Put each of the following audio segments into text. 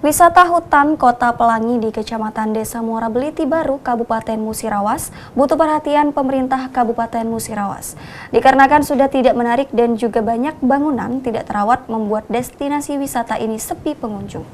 Wisata hutan Kota Pelangi di Kecamatan Desa Muara Beliti Baru, Kabupaten Musirawas, butuh perhatian pemerintah Kabupaten Musirawas. Dikarenakan sudah tidak menarik dan juga banyak bangunan tidak terawat membuat destinasi wisata ini sepi pengunjung.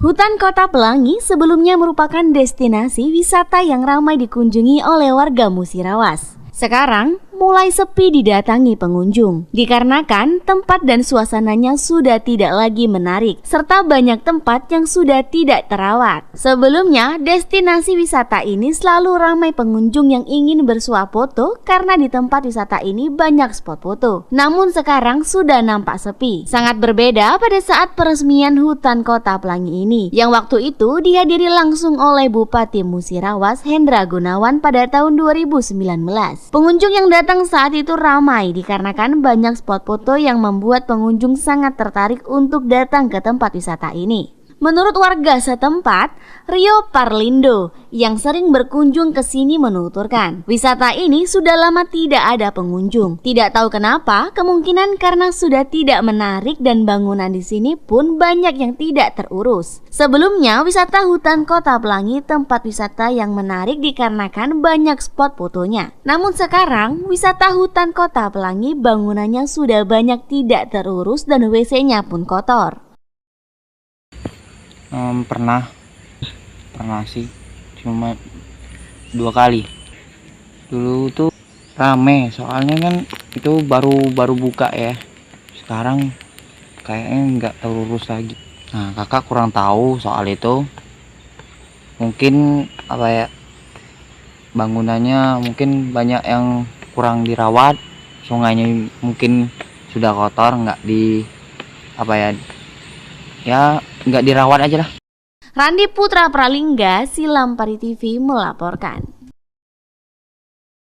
Hutan Kota Pelangi sebelumnya merupakan destinasi wisata yang ramai dikunjungi oleh warga Musirawas. Sekarang mulai sepi didatangi pengunjung, dikarenakan tempat dan suasananya sudah tidak lagi menarik, serta banyak tempat yang sudah tidak terawat. Sebelumnya, destinasi wisata ini selalu ramai pengunjung yang ingin bersuah foto karena di tempat wisata ini banyak spot foto. Namun sekarang sudah nampak sepi. Sangat berbeda pada saat peresmian Hutan Kota Pelangi ini, yang waktu itu dihadiri langsung oleh Bupati Musirawas Hendra Gunawan pada tahun 2019. Pengunjung yang datang saat itu ramai dikarenakan banyak spot foto yang membuat pengunjung sangat tertarik untuk datang ke tempat wisata ini. Menurut warga setempat, Rio Parlindo yang sering berkunjung ke sini menuturkan, wisata ini sudah lama tidak ada pengunjung. Tidak tahu kenapa, kemungkinan karena sudah tidak menarik dan bangunan di sini pun banyak yang tidak terurus. Sebelumnya, wisata Hutan Kota Pelangi tempat wisata yang menarik dikarenakan banyak spot fotonya. Namun sekarang, wisata Hutan Kota Pelangi bangunannya sudah banyak tidak terurus dan WC-nya pun kotor. Pernah sih, cuma 2 kali. Dulu tuh rame, soalnya kan itu baru buka ya. Sekarang kayaknya nggak terurus lagi. Nah, kakak kurang tahu soal itu. Mungkin bangunannya mungkin banyak yang kurang dirawat. Sungainya mungkin sudah kotor, nggak dirawat aja lah. Randi Putra Pralingga, Silampari TV melaporkan.